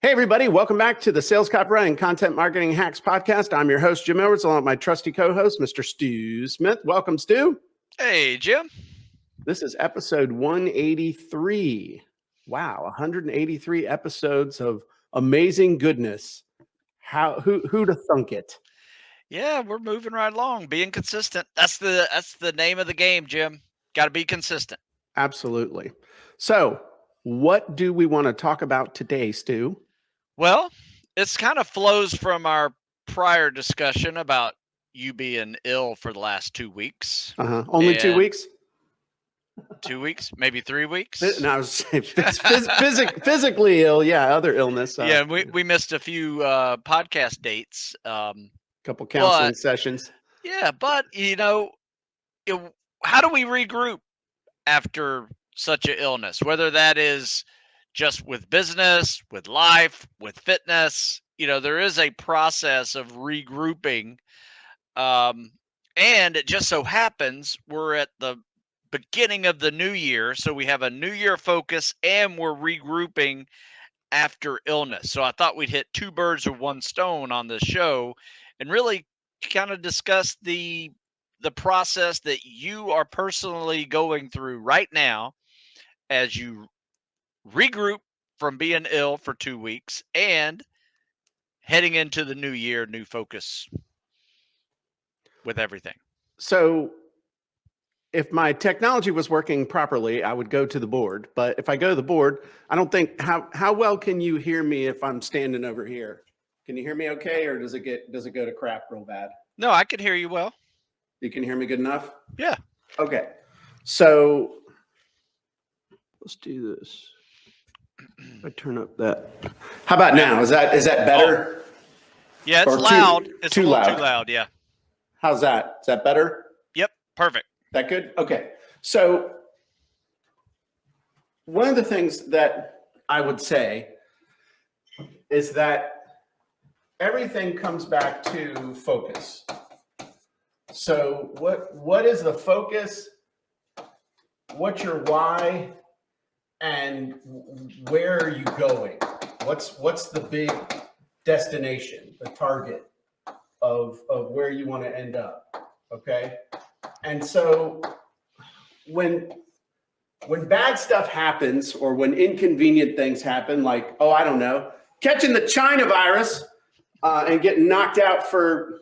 Hey, everybody. Welcome back to the Sales Copyright and Content Marketing Hacks podcast. I'm your host, Jim Edwards, along with my trusty co-host, Mr. Stu Smith. Welcome, Stu. Hey, Jim. This is episode 183. Wow, 183 episodes of amazing goodness. Who to thunk it? Yeah, we're moving right along, being consistent. That's the name of the game, Jim. Got to be consistent. Absolutely. So, what do we want to talk about today, Stu? Well, it's kind of flows from our prior discussion about you being ill for the last 2 weeks. Only 2 weeks? 2 weeks, maybe 3 weeks. No, I was saying physically ill. Yeah, other illness. Yeah, we missed a few podcast dates. Couple counseling sessions. Yeah, but how do we regroup after such an illness? Whether that is just with business, with life, with fitness, there is a process of regrouping. And it just so happens we're at the beginning of the new year. So we have a new year focus and we're regrouping after illness. So I thought we'd hit two birds with one stone on this show and really kind of discuss the process that you are personally going through right now as you regroup from being ill for 2 weeks and heading into the new year, new focus with everything. So if my technology was working properly, I would go to the board. But if I go to the board, I don't think how well can you hear me if I'm standing over here? Can you hear me okay, or does it go to crap real bad? No, I can hear you well. You can hear me good enough? Yeah. Okay. So let's do this. I turn up that. How about now? Is that better? Yeah, it's loud. It's too loud. Too loud, yeah. How's that? Is that better? Yep, perfect. That good? Okay. So one of the things that I would say is that everything comes back to focus. So what is the focus? What's your why? And where are you going? What's the big destination, the target of where you want to end up? Okay. And so when bad stuff happens, or when inconvenient things happen, like, oh, I don't know, catching the China virus and getting knocked out for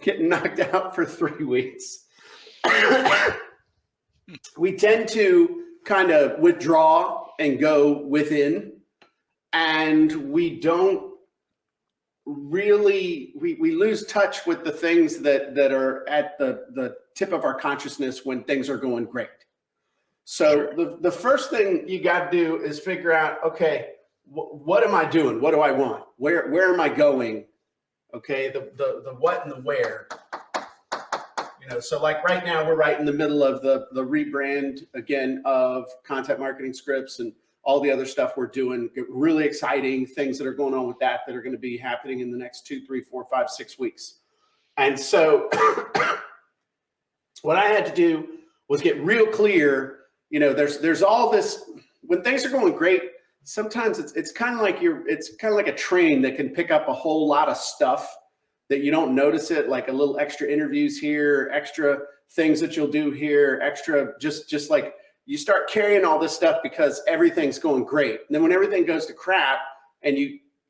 3 weeks, we tend to kind of withdraw and go within, and we don't really, we lose touch with the things that are at the tip of our consciousness when things are going great. So sure. The first thing you got to do is figure out, okay, what am I doing? What do I want? Where am I going? Okay, the what and the where. So like right now we're right in the middle of the rebrand again of content marketing scripts and all the other stuff we're doing. Really exciting things that are going on with that are going to be happening in the next 2, 3, 4, 5, 6 weeks. And so what I had to do was get real clear. There's all this, when things are going great, sometimes it's kind of like a train that can pick up a whole lot of stuff that you don't notice it, like a little extra interviews here, extra things that you'll do here, extra just like you start carrying all this stuff because everything's going great. And then when everything goes to crap and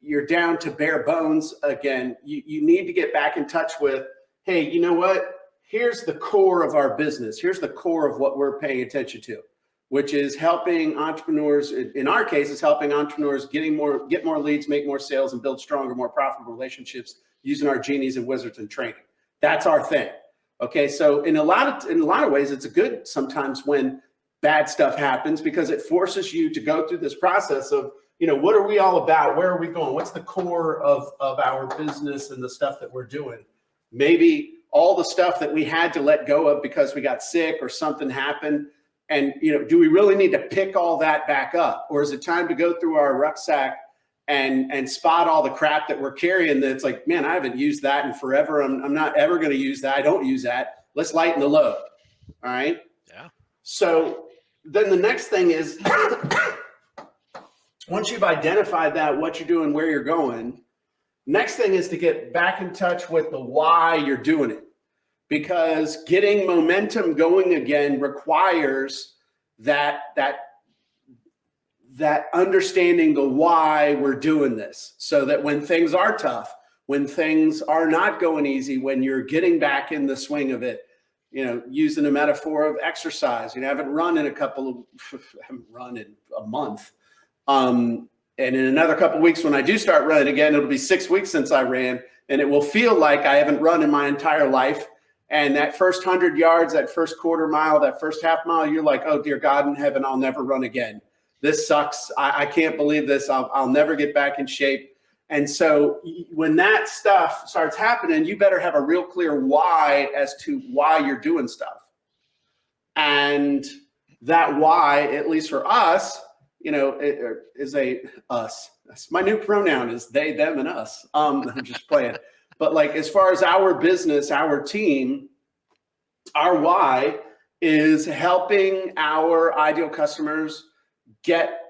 you're down to bare bones again, you need to get back in touch with, hey, you know what? Here's the core of our business. Here's the core of what we're paying attention to, which is helping entrepreneurs. In our case, it's helping entrepreneurs get more leads, make more sales, and build stronger, more profitable relationships using our genies and wizards and training. That's our thing. Okay, so in a lot of ways, it's good sometimes when bad stuff happens, because it forces you to go through this process of, what are we all about? Where are we going? What's the core of our business and the stuff that we're doing? Maybe all the stuff that we had to let go of because we got sick or something happened. And, do we really need to pick all that back up? Or is it time to go through our rucksack and spot all the crap that we're carrying that's like, man, I haven't used that in forever. I'm not ever going to use that. I don't use that. Let's lighten the load. All right. Yeah. So then the next thing is once you've identified that, what you're doing, where you're going, next thing is to get back in touch with the why you're doing it. Because getting momentum going again requires that understanding the why we're doing this, so that when things are tough, when things are not going easy, when you're getting back in the swing of it, using a metaphor of exercise, I haven't run in I haven't run in a month. And in another couple of weeks, when I do start running again, it'll be 6 weeks since I ran, and it will feel like I haven't run in my entire life. And that first 100 yards, that first quarter mile, that first half mile, you're like, oh, dear God in heaven, I'll never run again. This sucks. I can't believe this. I'll never get back in shape. And so when that stuff starts happening, you better have a real clear why as to why you're doing stuff. And that why, at least for us, it is us. My new pronoun is they, them, and us. I'm just playing. But like, as far as our business, our team, our why is helping our ideal customers get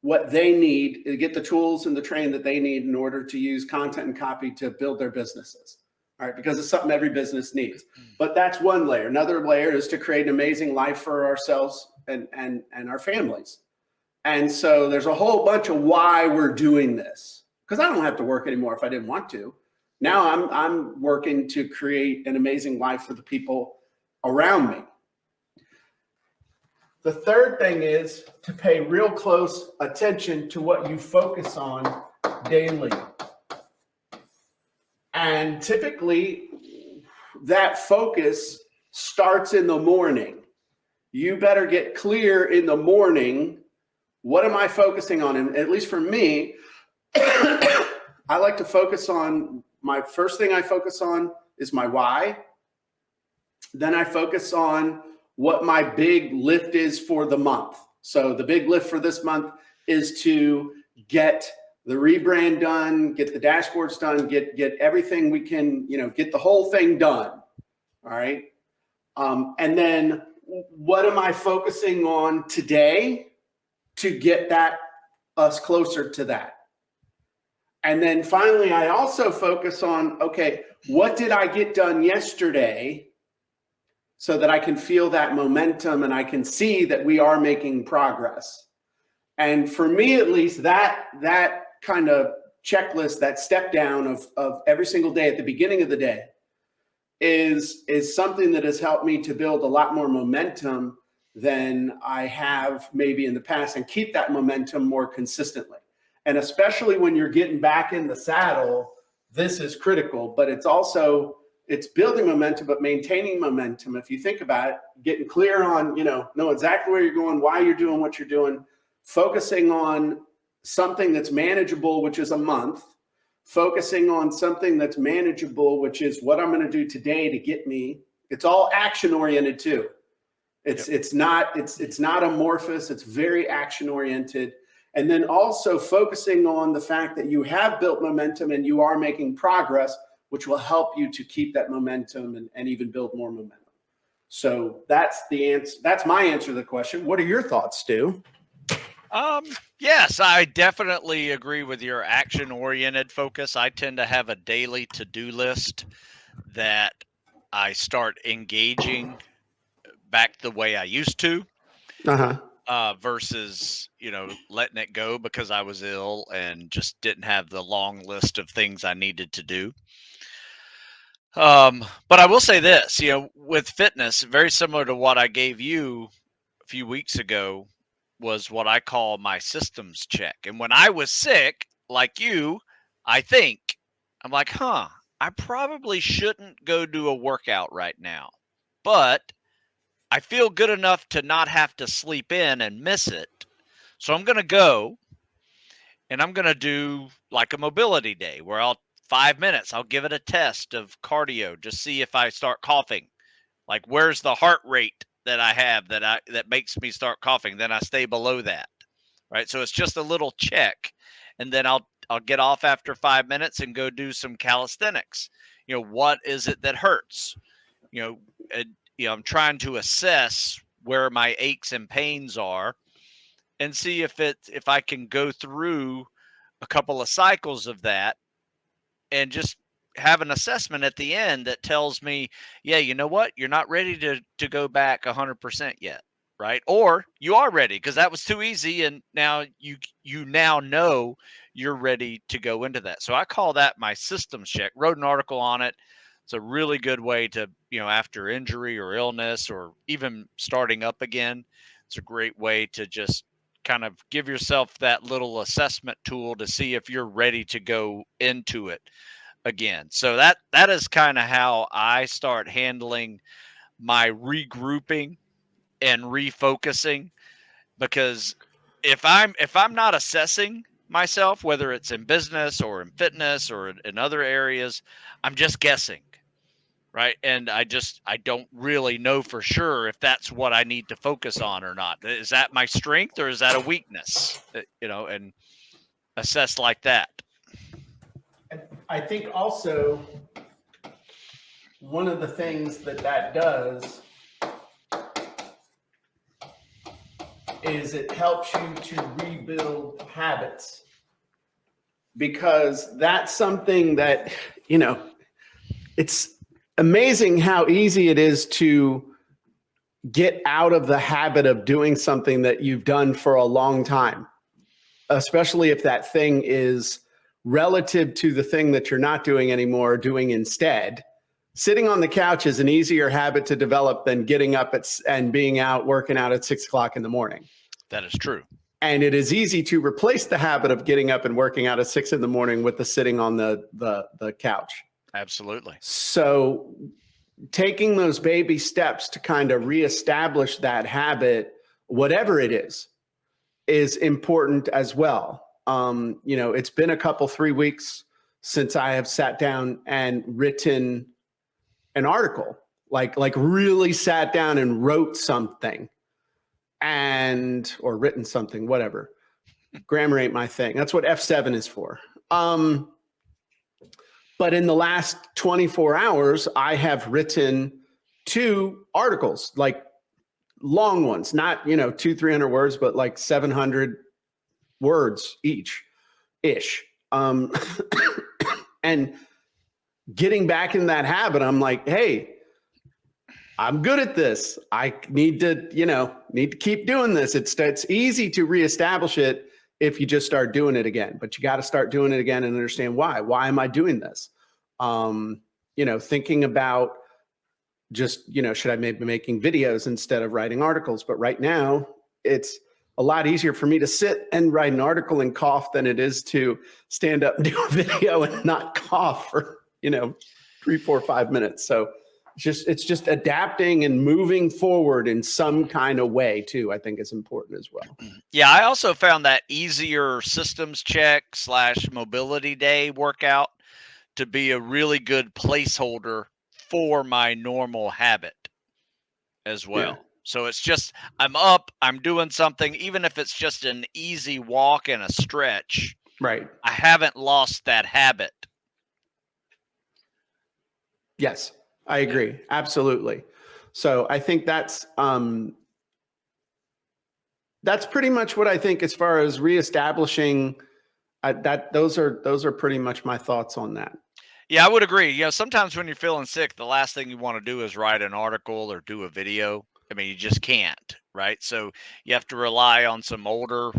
what they need, get the tools and the training that they need in order to use content and copy to build their businesses. All right, because it's something every business needs. But that's one layer. Another layer is to create an amazing life for ourselves and our families. And so there's a whole bunch of why we're doing this, because I don't have to work anymore if I didn't want to. Now I'm working to create an amazing life for the people around me. The third thing is to pay real close attention to what you focus on daily. And typically that focus starts in the morning. You better get clear in the morning. What am I focusing on? And at least for me, I like to focus on, my first thing I focus on is my why. Then I focus on what my big lift is for the month. So the big lift for this month is to get the rebrand done, get the dashboards done, get everything we can, get the whole thing done. All right. And then what am I focusing on today to get us closer to that? And then finally, I also focus on, okay, what did I get done yesterday, so that I can feel that momentum and I can see that we are making progress. And for me, at least, that kind of checklist, that step down of every single day at the beginning of the day is something that has helped me to build a lot more momentum than I have maybe in the past, and keep that momentum more consistently. And especially when you're getting back in the saddle, this is critical. But it's building momentum, but maintaining momentum. If you think about it, getting clear on, know exactly where you're going, why you're doing what you're doing, focusing on something that's manageable, which is a month, focusing on something that's manageable, which is what I'm going to do today to get me. It's all action oriented too. It's not amorphous. It's very action oriented. And then also focusing on the fact that you have built momentum and you are making progress, which will help you to keep that momentum and even build more momentum. So that's the answer. That's my answer to the question. What are your thoughts, Stu? Yes, I definitely agree with your action-oriented focus. I tend to have a daily to-do list that I start engaging back the way I used to. Versus, letting it go because I was ill and just didn't have the long list of things I needed to do. But I will say this, with fitness, very similar to what I gave you a few weeks ago, was what I call my systems check. And when I was sick, like you, I'm like, I probably shouldn't go do a workout right now, but I feel good enough to not have to sleep in and miss it. So I'm going to go and I'm going to do like a mobility day where 5 minutes, I'll give it a test of cardio, just see if I start coughing. Like, where's the heart rate that I have that makes me start coughing? Then I stay below that. Right. So it's just a little check. And then I'll get off after 5 minutes and go do some calisthenics. What is it that hurts? I'm trying to assess where my aches and pains are. and see if I can go through a couple of cycles of that and just have an assessment at the end that tells me, yeah, you know what, you're not ready to go back 100% yet, right? Or you are ready because that was too easy, and now you now know you're ready to go into that. So I call that my systems check. Wrote an article on it. It's a really good way to, after injury or illness or even starting up again, it's a great way to just kind of give yourself that little assessment tool to see if you're ready to go into it again. So that is kind of how I start handling my regrouping and refocusing, because if I'm not assessing myself, whether it's in business or in fitness or in other areas, I'm just guessing, right? And I don't really know for sure if that's what I need to focus on or not. Is that my strength or is that a weakness? And assess like that. I think also one of the things that does is it helps you to rebuild habits, because that's something that, it's amazing how easy it is to get out of the habit of doing something that you've done for a long time, especially if that thing is relative to the thing that you're not doing anymore, doing instead. Sitting on the couch is an easier habit to develop than getting up and being out working out at 6 o'clock in the morning. That is true. And it is easy to replace the habit of getting up and working out at 6 in the morning with the sitting on the couch. Absolutely. So taking those baby steps to kind of reestablish that habit, whatever it is important as well. It's been a couple, 3 weeks since I have sat down and written an article, like really sat down and wrote something or written something, whatever. Grammar ain't my thing. That's what F7 is for. But in the last 24 hours, I have written 2 articles, like long ones, not, 200-300 words, but like 700 words ish. And getting back in that habit, I'm like, hey, I'm good at this. I need to keep doing this. It's easy to reestablish it if you just start doing it again, but you got to start doing it again and understand why. Why am I doing this? Thinking about just, should I maybe be making videos instead of writing articles? But right now it's a lot easier for me to sit and write an article and cough than it is to stand up and do a video and not cough for, 3, 4, 5 minutes. So it's just adapting and moving forward in some kind of way too, I think is important as well. Yeah, I also found that easier systems check / mobility day workout to be a really good placeholder for my normal habit as well. Yeah. So it's just, I'm up, I'm doing something, even if it's just an easy walk and a stretch. Right. I haven't lost that habit. Yes, I agree. Absolutely. So I think that's pretty much what I think as far as reestablishing those are pretty much my thoughts on that. Yeah, I would agree. Sometimes when you're feeling sick, the last thing you want to do is write an article or do a video. I mean, you just can't, right? So you have to rely on some older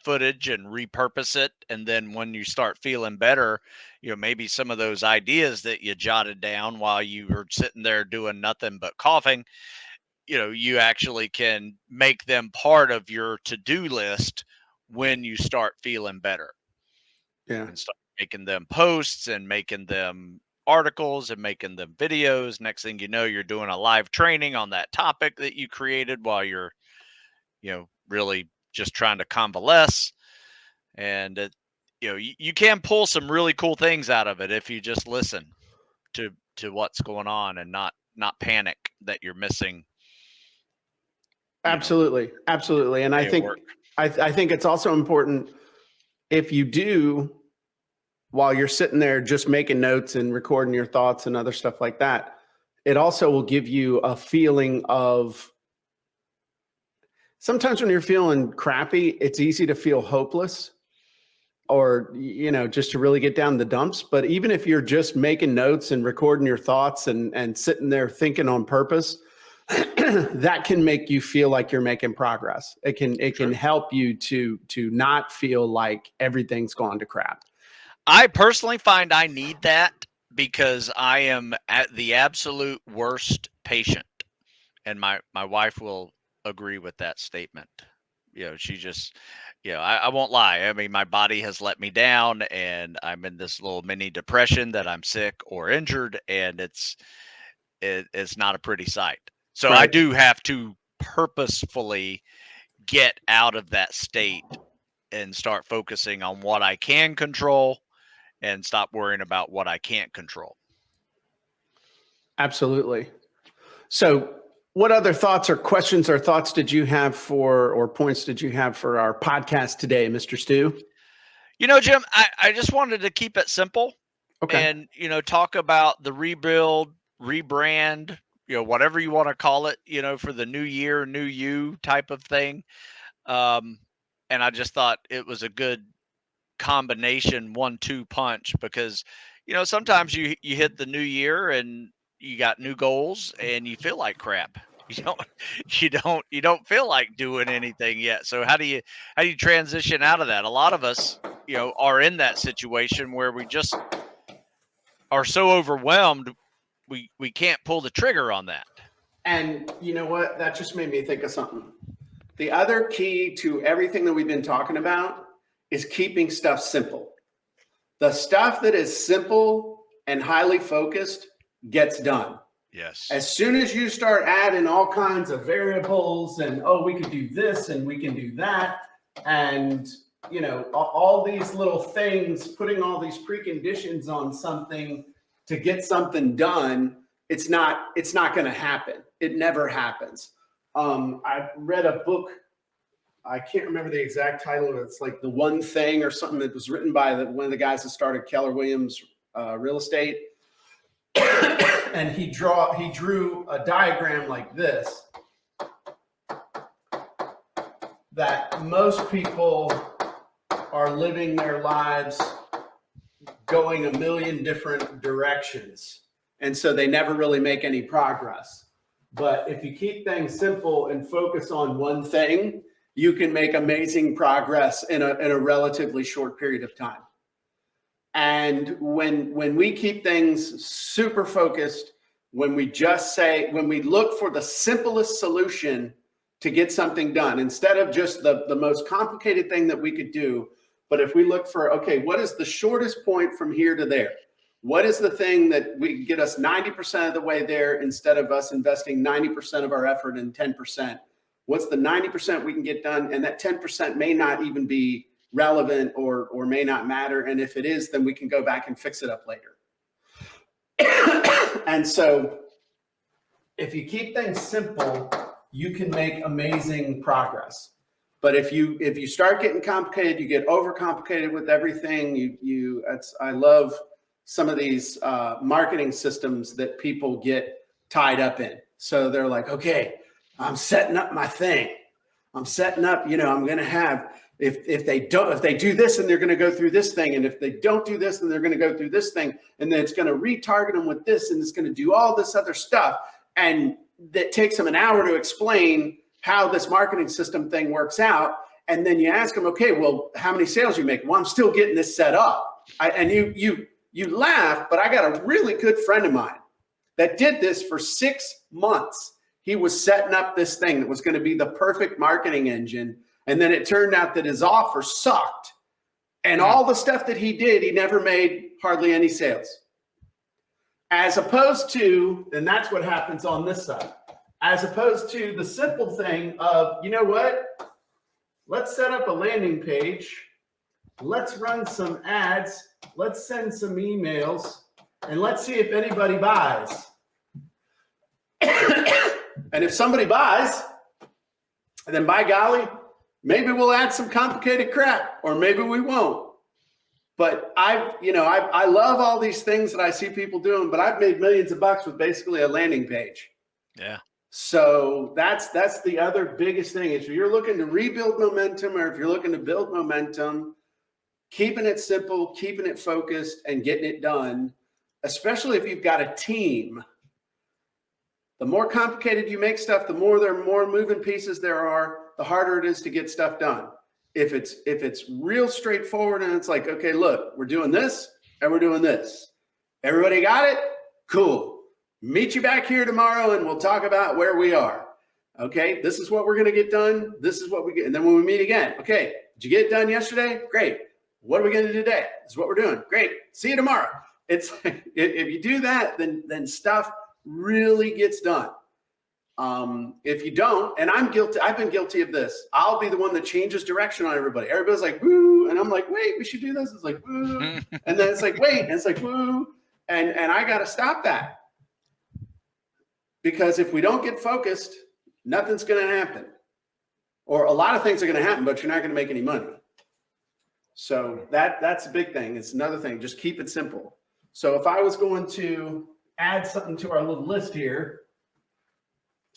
footage and repurpose it. And then when you start feeling better, maybe some of those ideas that you jotted down while you were sitting there doing nothing but coughing, you actually can make them part of your to-do list when you start feeling better. Yeah. And start making them posts and making them articles and making them videos. Next thing you know, you're doing a live training on that topic that you created while you're, really just trying to convalesce. And you can pull some really cool things out of it if you just listen to what's going on and not panic that you're missing. Absolutely. And I think it's also important, if you do, while you're sitting there just making notes and recording your thoughts and other stuff like that, it also will give you a feeling of sometimes when you're feeling crappy, it's easy to feel hopeless or, just to really get down the dumps. But even if you're just making notes and recording your thoughts and sitting there thinking on purpose, that can make you feel like you're making progress. It can help you to not feel like everything's gone to crap. I personally find I need that because I am at the absolute worst patient. And my wife will agree with that statement. She just, I won't lie. I mean, my body has let me down and I'm in this little mini depression that I'm sick or injured, and it's not a pretty sight. So I Right. do have to purposefully get out of that state and start focusing on what I can control and stop worrying about what I can't control. Absolutely. So what other thoughts or questions or thoughts did you have or points did you have for our podcast today, Mr. Stu? Jim, I just wanted to keep it simple Okay. and, talk about the rebuild, rebrand, whatever you want to call it, for the new year, new you type of thing. And I just thought it was a good combination 1-2 punch because, sometimes you hit the new year and you got new goals and you feel like crap. You don't feel like doing anything yet. So how do you transition out of that? A lot of us, are in that situation where we just are so overwhelmed we can't pull the trigger on that. And you know what? That just made me think of something. The other key to everything that we've been talking about is keeping stuff simple. The stuff that is simple and highly focused gets done. Yes. As soon as you start adding all kinds of variables and, we could do this and we can do that, and all these little things, putting all these preconditions on something to get something done, it's not going to happen. It never happens. I read a book. I can't remember the exact title. It's like The One Thing or something that was written by one of the guys that started Keller Williams Real Estate. And he drew a diagram like this, that most people are living their lives going a million different directions. And so they never really make any progress. But if you keep things simple and focus on one thing, you can make amazing progress in a relatively short period of time. And when we keep things super focused, when we look for the simplest solution to get something done, instead of just the most complicated thing that we could do, but if we look for, okay, what is the shortest point from here to there? What is the thing that we get us 90% of the way there instead of us investing 90% of our effort in 10%? What's the 90% we can get done? And that 10% may not even be relevant or may not matter. And if it is, then we can go back and fix it up later. And so if you keep things simple, you can make amazing progress. But if you start getting complicated, you get overcomplicated with everything. I love some of these marketing systems that people get tied up in. So they're like, okay, I'm setting up my thing. I'm setting up, I'm going to have, if they do this, and they're going to go through this thing. And if they don't do this, then they're going to go through this thing. And then it's going to retarget them with this, and it's going to do all this other stuff. And that takes them an hour to explain how this marketing system thing works out. And then you ask them, okay, well, how many sales you make? Well, I'm still getting this set up. And you laugh, but I got a really good friend of mine that did this for 6 months. He was setting up this thing that was going to be the perfect marketing engine. And then it turned out that his offer sucked. And all the stuff that he did, he never made hardly any sales. As opposed to, and that's what happens on this side, as opposed to the simple thing of, you know what? Let's set up a landing page. Let's run some ads. Let's send some emails. And let's see if anybody buys. And if somebody buys, then by golly, maybe we'll add some complicated crap, or maybe we won't. But I love all these things that I see people doing, but I've made millions of bucks with basically a landing page. Yeah. So that's the other biggest thing. If you're looking to rebuild momentum, or if you're looking to build momentum, keeping it simple, keeping it focused, and getting it done, especially if you've got a team. The more complicated you make stuff, the more moving pieces there are, the harder it is to get stuff done. If it's real straightforward and it's like, okay, look, we're doing this and we're doing this. Everybody got it? Cool. Meet you back here tomorrow and we'll talk about where we are. Okay, this is what we're going to get done. This is what we get. And then when we meet again, okay, did you get it done yesterday? Great. What are we going to do today? This is what we're doing. Great. See you tomorrow. It's if you do that, then stuff really gets done. If you don't, and I've been guilty of this. I'll be the one that changes direction on everybody. Everybody's like, woo. And I'm like, wait, we should do this. It's like, woo. And then it's like, wait. And it's like, woo. And I got to stop that. Because if we don't get focused, nothing's going to happen. Or a lot of things are going to happen, but you're not going to make any money. So that's a big thing. It's another thing. Just keep it simple. So if I was going to add something to our little list here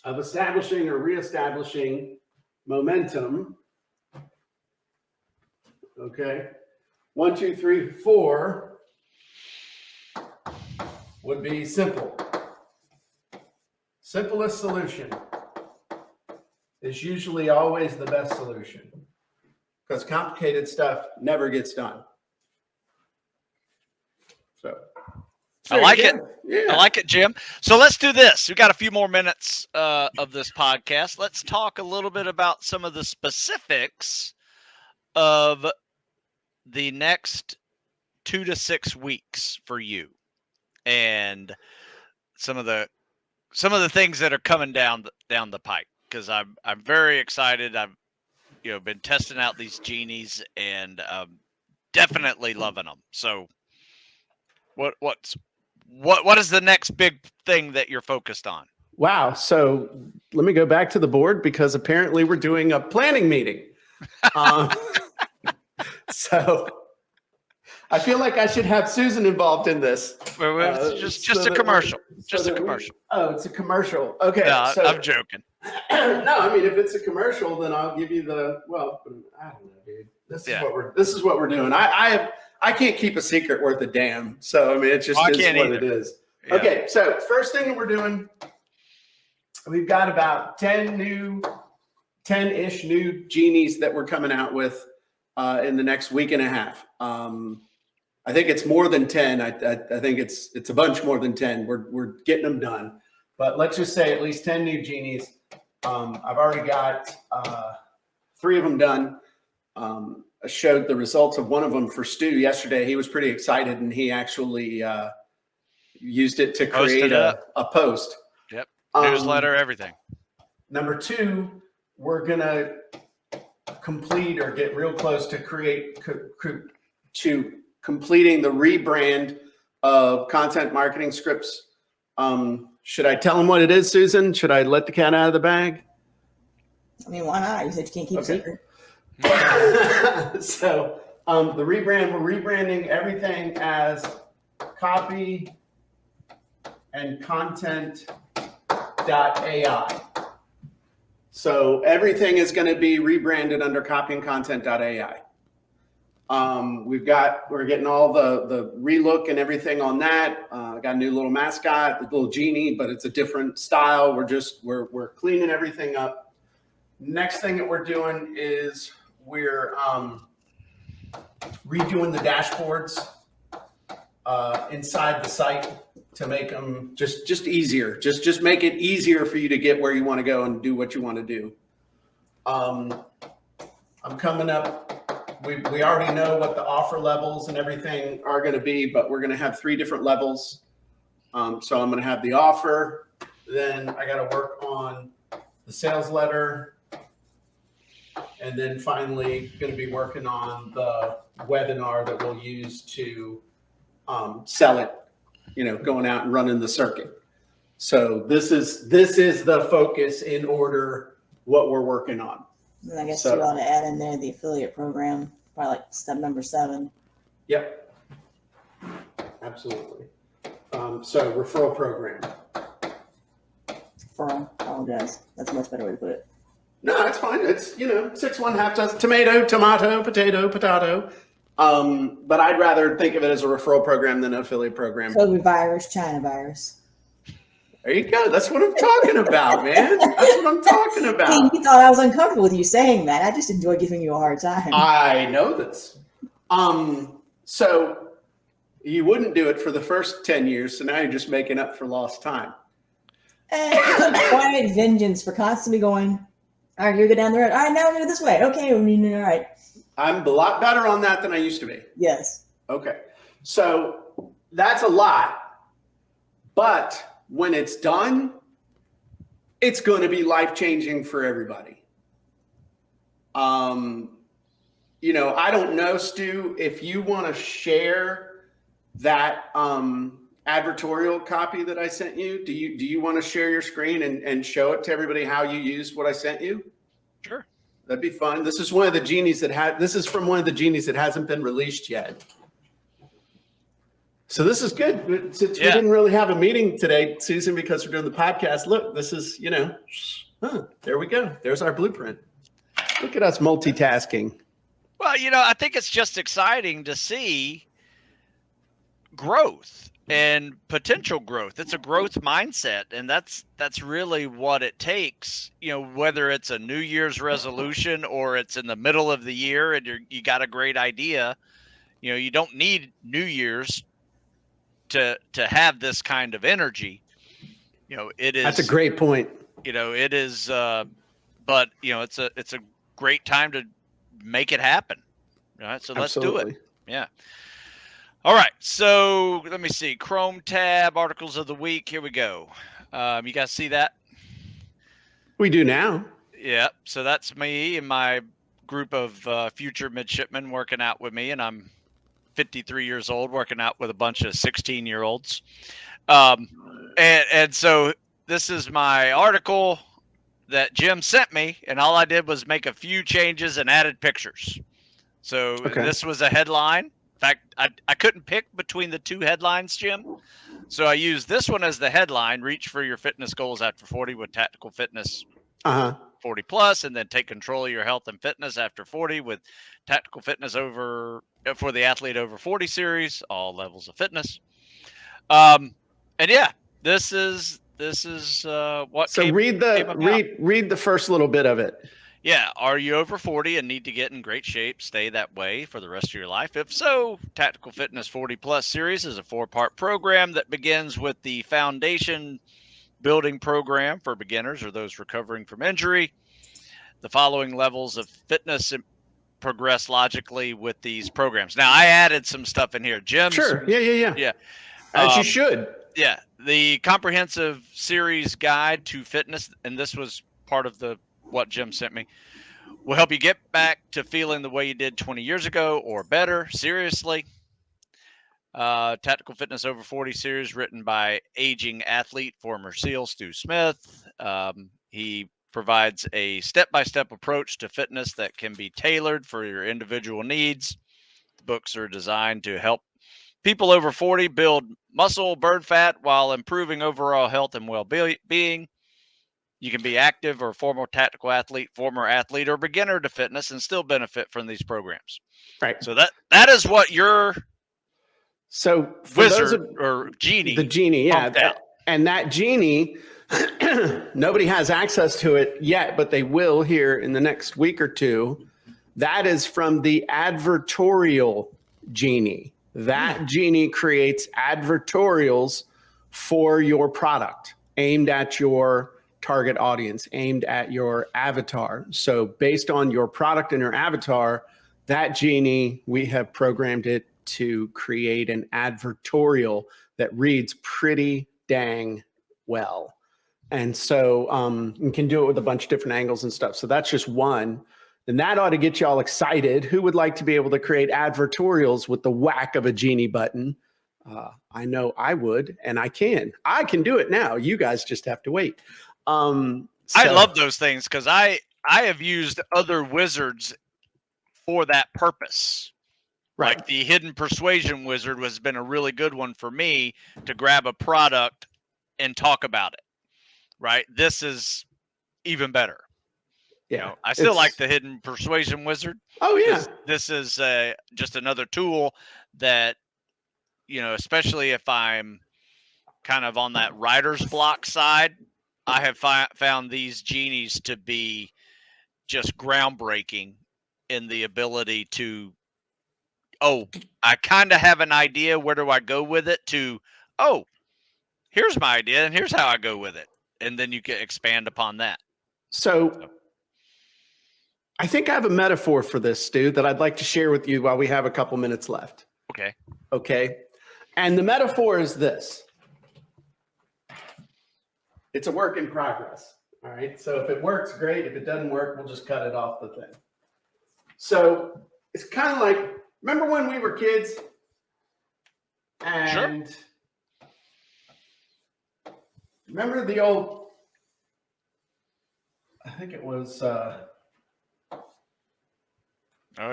of establishing or reestablishing momentum, okay, 1, 2, 3, 4 would be simple. Simplest solution is usually always the best solution, because complicated stuff never gets done. So I like it. Yeah. I like it, Jim. So let's do this. We've got a few more minutes of this podcast. Let's talk a little bit about some of the specifics of the next 2 to 6 weeks for you, and some of the things that are coming down the pike. Because I'm very excited. I've been testing out these genies and definitely loving them. So what is the next big thing that you're focused on? Wow. So let me go back to the board, because apparently we're doing a planning meeting. So I feel like I should have Susan involved in this. Just a commercial. Just a commercial. It's a commercial. Okay. No, so, I'm joking. No, I mean, if it's a commercial, then I'll give you I don't know, dude. This is what we're doing. I can't keep a secret worth a damn. So I mean, it just is what it is. Yeah. Okay. So first thing that we're doing, we've got about 10-ish new genies that we're coming out with in the next week and a half. I think it's more than 10. I think it's a bunch more than 10. We're getting them done, but let's just say at least 10 new genies. I've already got 3 of them done. I showed the results of one of them for Stu yesterday. He was pretty excited, and he actually used it to create a post. Yep. Newsletter, everything. Number 2, we're gonna complete or get real close to completing the rebrand of Content Marketing Scripts. Should I tell them what it is, Susan? Should I let the cat out of the bag? I mean, why not? You said you can't keep a secret. So the rebrand, we're rebranding everything as copy and content.ai. So everything is going to be rebranded under copy and content.ai. We're getting all the relook and everything on that. I got a new little mascot, a little genie, but it's a different style. We're cleaning everything up. Next thing that we're doing is we're redoing the dashboards inside the site to make them just easier. Just make it easier for you to get where you want to go and do what you want to do. I'm coming up. We already know what the offer levels and everything are going to be, but we're going to have 3 different levels. So I'm going to have the offer. Then I got to work on the sales letter. And then finally going to be working on the webinar that we'll use to sell it, going out and running the circuit. So this is the focus in order what we're working on. And I guess you ought to add in there the affiliate program, probably like step number 7. Yep. Absolutely. So referral program. referral. I apologize. That's a much better way to put it. No, it's fine. It's 6-1 half dozen tomato, potato, potato. But I'd rather think of it as a referral program than an affiliate program. COVID virus, China virus. There you go. That's what I'm talking about, man. That's what I'm talking Hey, about. you thought I was uncomfortable with you saying that. I just enjoy giving you a hard time. I know this. So you wouldn't do it for the first 10 years, so now you're just making up for lost time. And quiet vengeance for constantly going, all right, you go down the road. All right, now we're going this way. Okay, all right. I'm a lot better on that than I used to be. Yes. Okay. So that's a lot. But when it's done, it's going to be life-changing for everybody. I don't know, Stu, if you want to share that advertorial copy that I sent you. Do you want to share your screen and show it to everybody how you used what I sent you? Sure. That'd be fun. This is one of the genies this is from one of the genies that hasn't been released yet. So this is good. Since we didn't really have a meeting today, Susan, because we're doing the podcast, look, this is, there we go. There's our blueprint. Look at us multitasking. Well, I think it's just exciting to see growth and potential growth. It's a growth mindset, and that's really what it takes. Whether it's a New Year's resolution or it's in the middle of the year and you got a great idea, you don't need New Year's to have this kind of energy. It is. That's a great point. It is, but it's a great time to make it happen. All right, so let's do it. Yeah. All right, so let me see. Chrome tab, articles of the week. Here we go. You guys see that? We do now. Yeah, so that's me and my group of future midshipmen working out with me, and I'm 53 years old working out with a bunch of 16-year-olds. And so this is my article that Jim sent me, and all I did was make a few changes and added pictures. So This was a headline. In fact, I couldn't pick between the two headlines, Jim. So I used this one as the headline: reach for your fitness goals after 40 with Tactical Fitness 40 plus, and then take control of your health and fitness after 40 with Tactical Fitness for the athlete over 40 series, all levels of fitness. And yeah, this is what. So read the first little bit of it. Yeah. Are you over 40 and need to get in great shape? Stay that way for the rest of your life? If so, Tactical Fitness 40 Plus series is a 4-part program that begins with the foundation building program for beginners or those recovering from injury. The following levels of fitness progress logically with these programs. Now, I added some stuff in here. Jim. Sure. Yeah. As you should. Yeah. The comprehensive series guide to fitness, and this was part of what Jim sent me, will help you get back to feeling the way you did 20 years ago or better. Seriously. Tactical Fitness Over 40 series written by aging athlete, former SEAL Stu Smith. He provides a step-by-step approach to fitness that can be tailored for your individual needs. The books are designed to help people over 40 build muscle, burn fat while improving overall health and well-being. You can be active or former tactical athlete, former athlete, or beginner to fitness and still benefit from these programs. Right. So that is what your wizard or genie. The genie, yeah. And that genie, nobody has access to it yet, but they will here in the next week or two. That is from the advertorial genie. That genie creates advertorials for your product aimed at your target audience, aimed at your avatar. So based on your product and your avatar, that genie, we have programmed it to create an advertorial that reads pretty dang well. And so you can do it with a bunch of different angles and stuff. So that's just one. And that ought to get you all excited. Who would like to be able to create advertorials with the whack of a genie button? I know I would, and I can do it now. You guys just have to wait. I love those things because I have used other wizards for that purpose. Right. Like the Hidden Persuasion Wizard has been a really good one for me to grab a product and talk about it. right? This is even better. Yeah. You know, I still It's- like the hidden persuasion wizard. Oh yeah. This is just another tool that, you know, especially if I'm kind of on that writer's block side, I have found these genies to be just groundbreaking in the ability to, oh, I kind of have an idea. Where do I go with it? To, oh, here's my idea and here's how I go with it. And then you can expand upon that. So I think I have a metaphor for this, Stu, that I'd like to share with you while we have a couple minutes left. Okay. Okay. And the metaphor is this. It's a work in progress. All right. So if it works, great. If it doesn't work, we'll just cut it off the thing. So it's kind of like, remember when we were kids? And remember the old, I think it was, Oh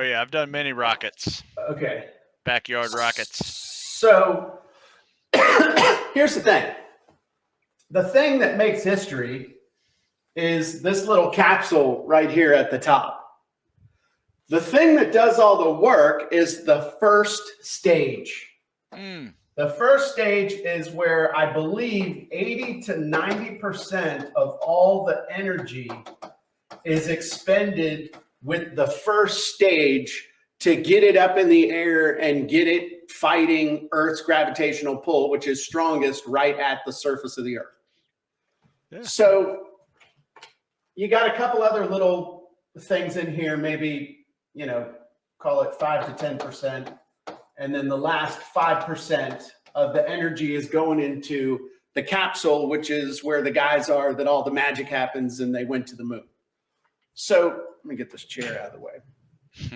yeah, I've done many rockets. okay. Backyard rockets. So here's the thing. The thing that makes history is this little capsule right here at the top. The thing that does all the work is the first stage. The first stage is where I believe 80 to 90% of all the energy is expended with the first stage to get it up in the air and get it fighting Earth's gravitational pull, which is strongest right at the surface of the Earth. Yeah. So you got a couple other little things in here, maybe, you know, call it 5 to 10%. And then the last 5% of the energy is going into the capsule, which is where the guys are that all the magic happens and they went to the moon. So let me get this chair out of the way.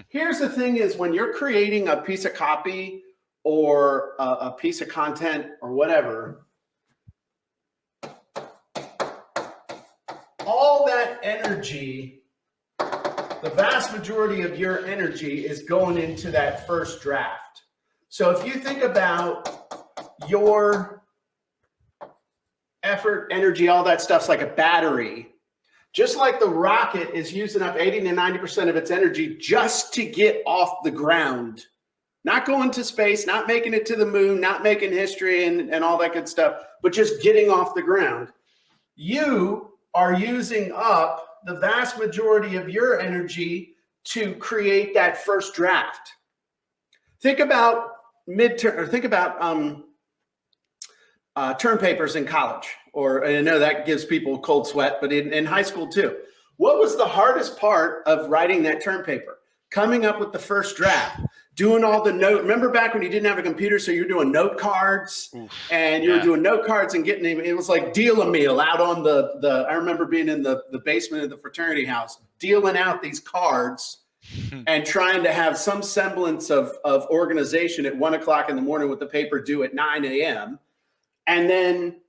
Here's the thing is when you're creating a piece of copy or a piece of content or whatever, all that energy, the vast majority of your energy is going into that first draft. So if you think about your effort, energy, all that stuff's like a battery. Just like the rocket is using up 80 to 90% of its energy just to get off the ground, not going to space, not making it to the moon, not making history and all that good stuff, but just getting off the ground. You are using up the vast majority of your energy to create that first draft. Think about midterm, or think about term papers in college, or I know that gives people a cold sweat, but in high school too. What was the hardest part of writing that term paper? Coming up with the first draft, doing all the note. Remember back when you didn't have a computer, so you were doing note cards, and you were doing note cards and getting it was like deal-a-meal out on the. I remember being in the basement of the fraternity house, dealing out these cards and trying to have some semblance of organization at 1 o'clock in the morning with the paper due at 9 a.m. And then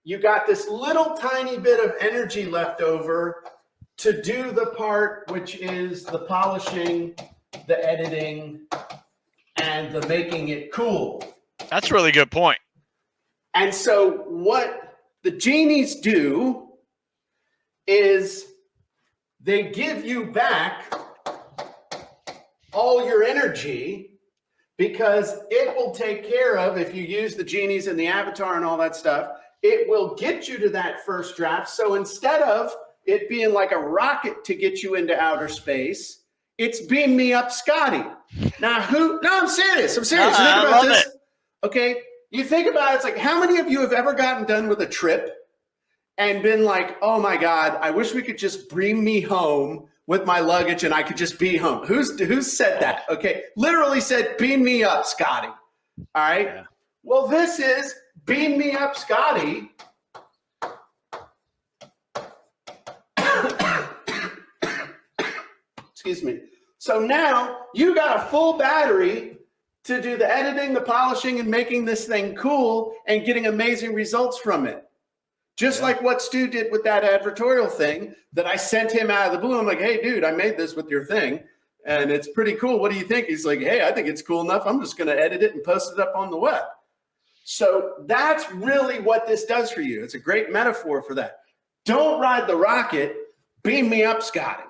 you got this little tiny bit of energy left over to do the part, which is the polishing, the editing, and the making it cool. That's a really good point. And so what the genies do is they give you back all your energy, because it will take care of, if you use the genies and the avatar and all that stuff, it will get you to that first draft. So instead of it being like a rocket to get you into outer space, it's beam me up, Scotty. Now I'm serious. I'm serious. Think about this. Okay. You think about it, it's like, how many of you have ever gotten done with a trip and been like, oh my God, I wish we could just bring me home with my luggage and I could just be home. Who's said that? Okay. Literally said, beam me up, Scotty. All right. Yeah. Well, this is beam me up, Scotty. Excuse me. So now you got a full battery to do the editing, the polishing, and making this thing cool and getting amazing results from it. Just like what Stu did with that advertorial thing that I sent him out of the blue. I'm like, hey, dude, I made this with your thing, and it's pretty cool. What do you think? He's like, hey, I think it's cool enough. I'm just going to edit it and post it up on the web. So that's really what this does for you. It's a great metaphor for that. Don't ride the rocket. Beam me up, Scotty.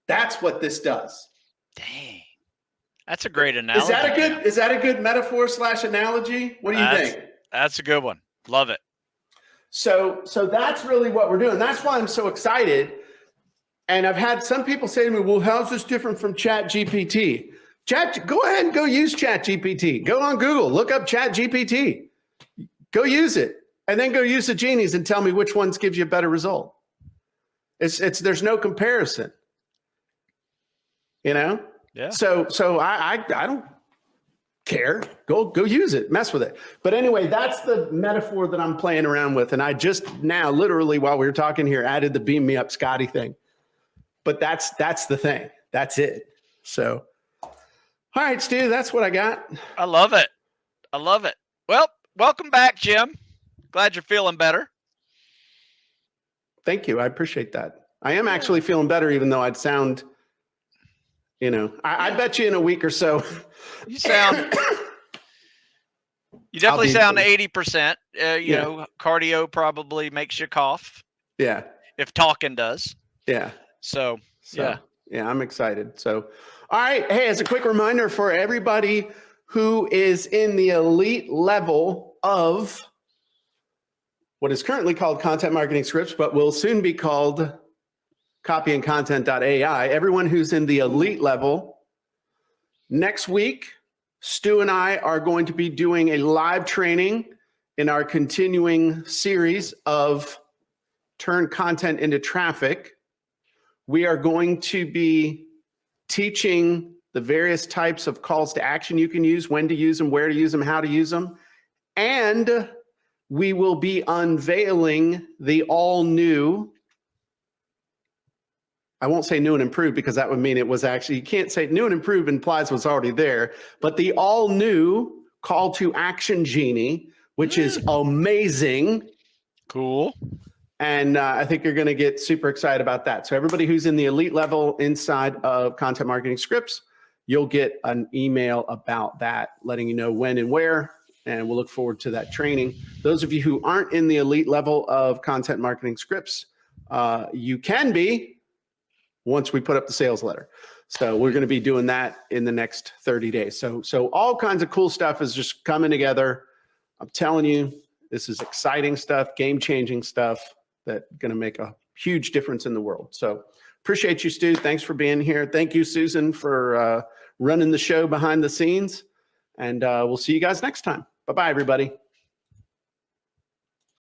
That's what this does. Dang. That's a great analogy. Is that a good metaphor / analogy? What do you think? That's a good one. Love it. So that's really what we're doing. That's why I'm so excited. And I've had some people say to me, well, how's this different from Chat GPT? Go ahead and go use Chat GPT. Go on Google, look up Chat GPT. Go use it. And then go use the genies and tell me which ones gives you a better result. There's no comparison. You know? Yeah. So I don't care. Go use it. Mess with it. But anyway, that's the metaphor that I'm playing around with. And I just now, literally while we were talking here, added the beam me up Scotty thing. But that's the thing. That's it. So, all right, Stu, that's what I got. I love it. I love it. Well, welcome back, Jim. Glad you're feeling better. Thank you. I appreciate that. I am actually feeling better, even though I'd sound, I bet you in a week or so. You definitely sound 80%. You know, cardio probably makes you cough. Yeah. If talking does. Yeah. So yeah, I'm excited. So, all right. Hey, as a quick reminder for everybody who is in the elite level of what is currently called content marketing scripts, but will soon be called copyandcontent.ai. Everyone who's in the elite level, next week, Stu and I are going to be doing a live training in our continuing series of Turn Content into Traffic. We are going to be teaching the various types of calls to action you can use, when to use them, where to use them, how to use them. And we will be unveiling the all new, I won't say new and improved because that would mean it was actually, you can't say new and improved implies what's already there, but the all new call to action genie, which is amazing. Cool. And I think you're going to get super excited about that. So everybody who's in the elite level inside of Content Marketing Scripts, you'll get an email about that, letting you know when and where, and we'll look forward to that training. Those of you who aren't in the elite level of Content Marketing Scripts, you can be once we put up the sales letter. So we're going to be doing that in the next 30 days. So all kinds of cool stuff is just coming together. I'm telling you, this is exciting stuff, game-changing stuff that's going to make a huge difference in the world. So appreciate you, Stu. Thanks for being here. Thank you, Susan, for running the show behind the scenes. And we'll see you guys next time. Bye-bye, everybody.